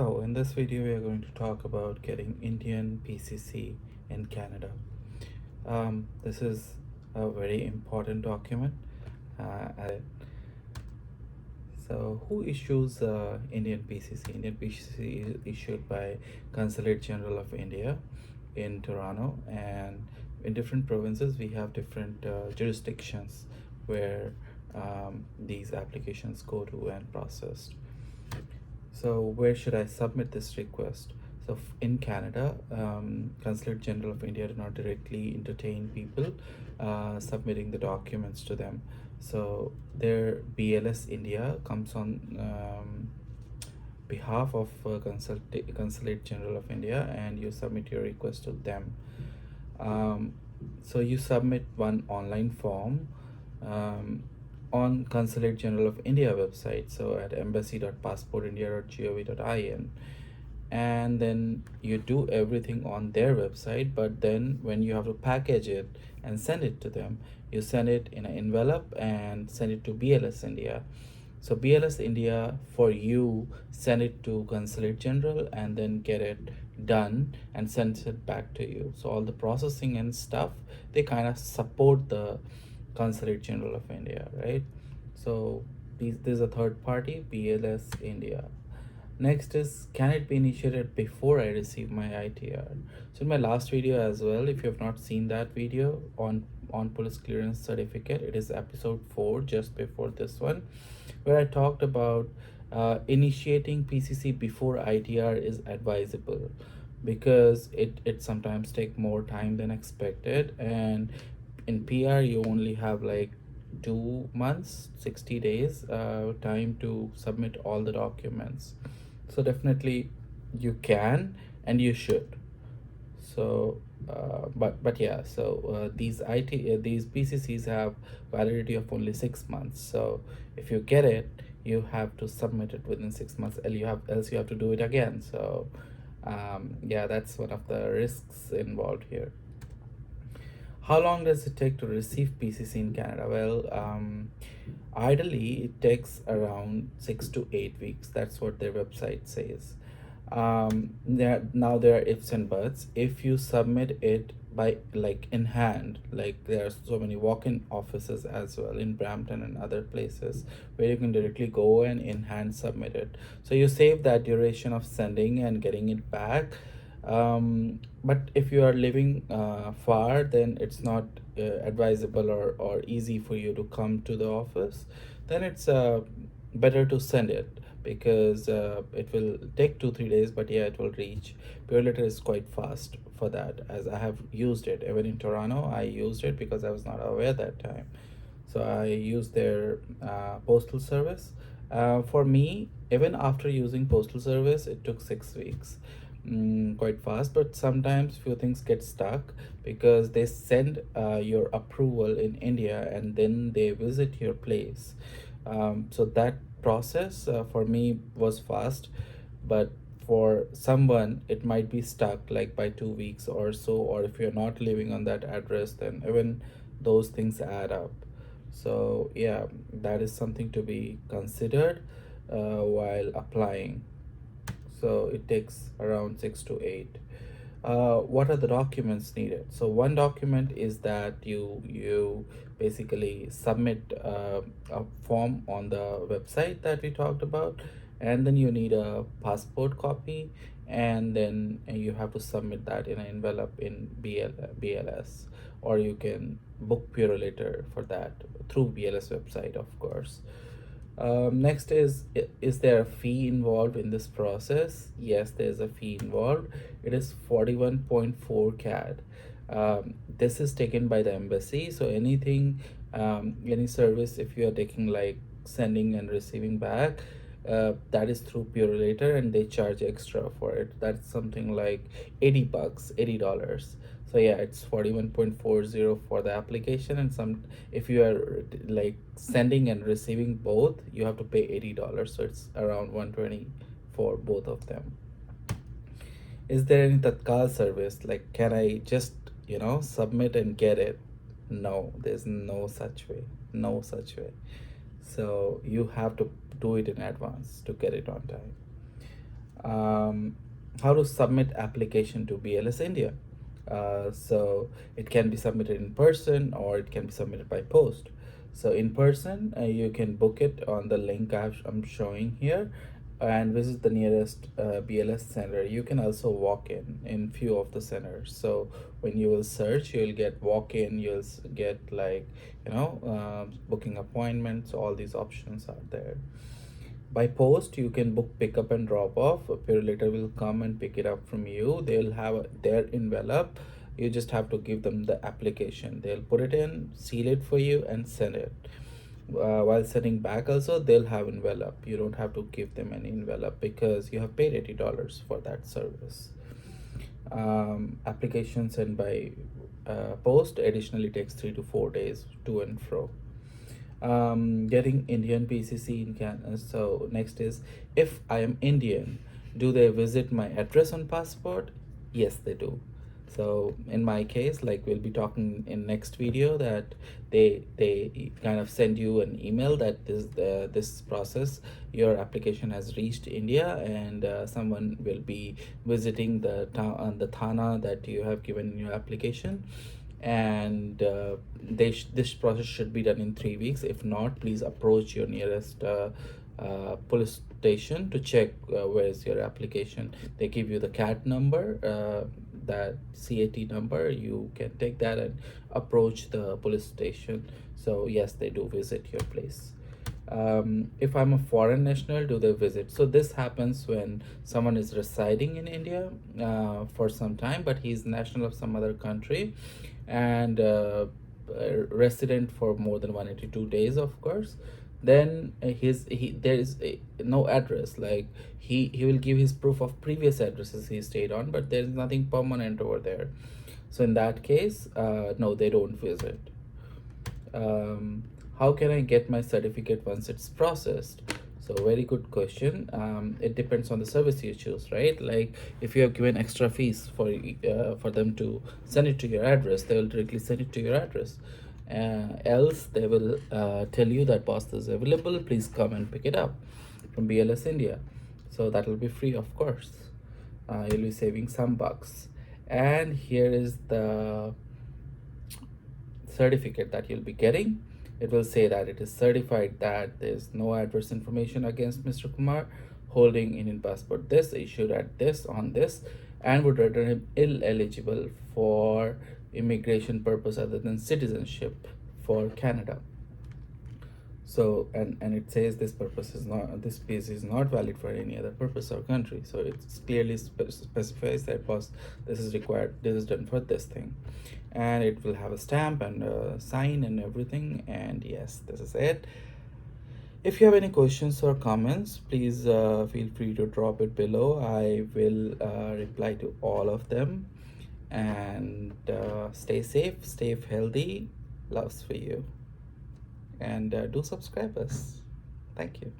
So in this video, we are going to talk about getting Indian PCC in Canada. This is a very important document. So who issues Indian PCC? Indian PCC is issued by Consulate General of India in Toronto, and in different provinces we have different jurisdictions where these applications go to and processed. So where should I submit this request? So in Canada, Consulate General of India do not directly entertain people submitting the documents to them. So their BLS India comes on behalf of Consulate General of India, and you submit your request to them. So you submit one online form um, on Consulate General of India website, so at embassy.passportindia.gov.in, and then you do everything on their website. But then when you have to package it and send it to them, you send it in an envelope and send it to BLS India. So BLS India for you send it to Consulate General and then get it done and sends it back to you. So all the processing and stuff, they kind of support the Consulate General of India, right? So this is a third party, BLS India. Next is, can it be initiated before I receive my ITR? So in my last video as well, if you have not seen that video on police clearance certificate, it is episode 4, just before this one, where I talked about initiating PCC before ITR is advisable, because it sometimes take more time than expected, and in PR you only have like 2 months, 60 days time to submit all the documents. So definitely you can and you should. So but yeah, so these PCCs have validity of only 6 months. So if you get it, you have to submit it within 6 months, else you have to do it again. So yeah, that's one of the risks involved here. How long does it take to receive PCC in Canada? Well, ideally, it takes around 6 to 8 weeks. That's what their website says. There are ifs and buts. If you submit it by like in hand, like there are so many walk-in offices as well in Brampton and other places where you can directly go and in hand submit it. So you save that duration of sending and getting it back. But if you are living far, then it's not advisable or easy for you to come to the office. Then it's better to send it, because it will take 2 3 days, but yeah, it will reach. Pure letter is quite fast for that, as I have used it. Even in Toronto, I used it because I was not aware that time. So I used their postal service. For me, even after using postal service, it took 6 weeks. Quite fast, but sometimes few things get stuck because they send your approval in India and then they visit your place. So that process for me was fast, but for someone it might be stuck like by 2 weeks or so, or if you're not living on that address, then even those things add up. So yeah, that is something to be considered while applying. So it takes around 6 to 8. What are the documents needed? So one document is that you basically submit a form on the website that we talked about, and then you need a passport copy, and then you have to submit that in an envelope in BLS, or you can book Purolator for that through BLS website, of course. Next is there a fee involved in this process? Yes, there's a fee involved. It is 41.4 CAD. This is taken by the embassy. So anything, any service, if you are taking like sending and receiving back, that is through Purolator, and they charge extra for it. That's something like $80, $80. So yeah, it's 41.40 for the application, and some, if you are like sending and receiving both, you have to pay $80. So it's around 120 for both of them. Is there any Tatkal service? Like, can I just, submit and get it? No, there's no such way. No such way. So you have to do it in advance to get it on time. um, how to submit application to BLS India. So it can be submitted in person or it can be submitted by post. So in person, you can book it on the link I'm showing here and visit the nearest BLS center. You can also walk in few of the centers. So when you will search, you'll get walk in, get like, booking appointments. All these options are there. By post, you can book pickup and drop off. A purelator will come and pick it up from you. They'll have their envelope. You just have to give them the application. They'll put it in, seal it for you, and send it. While sending back, also they'll have envelope. You don't have to give them any envelope because you have paid $80 for that service. Application sent by post additionally takes 3 to 4 days to and fro. Getting Indian PCC in Canada. So next is, if I am Indian, do they visit my address on passport? Yes, they do. So in my case, like we'll be talking in next video, that they kind of send you an email that this process, your application has reached India, and someone will be visiting the thana that you have given in your application, and this process should be done in 3 weeks. If not, please approach your nearest police station to check where is your application. They give you the CAT number, that CAT number. You can take that and approach the police station. So yes, they do visit your place. If I'm a foreign national, do they visit? So this happens when someone is residing in India for some time, but he's national of some other country, and resident for more than 182 days, of course. Then there is no address. Like he will give his proof of previous addresses he stayed on, but there is nothing permanent over there. So in that case, no, they don't visit. How can I get my certificate once it's processed? So very good question. It depends on the service you choose, right? Like if you have given extra fees for them to send it to your address, they will directly send it to your address. Else they will tell you that post is available, please come and pick it up from BLS India. So that will be free, of course. You'll be saving some bucks. And here is the certificate that you'll be getting. It will say that it is certified that there's no adverse information against Mr. Kumar holding Indian passport this, issued at this, on this, and would render him ineligible for immigration purpose other than citizenship for Canada. So and it says this piece is not valid for any other purpose or country. So it clearly specifies that this is required, this is done for this thing, and it will have a stamp and a sign and everything. And yes, this is it. If you have any questions or comments, please feel free to drop it below. I will reply to all of them. And stay safe, stay healthy. Loves for you. And do subscribe us. Thank you.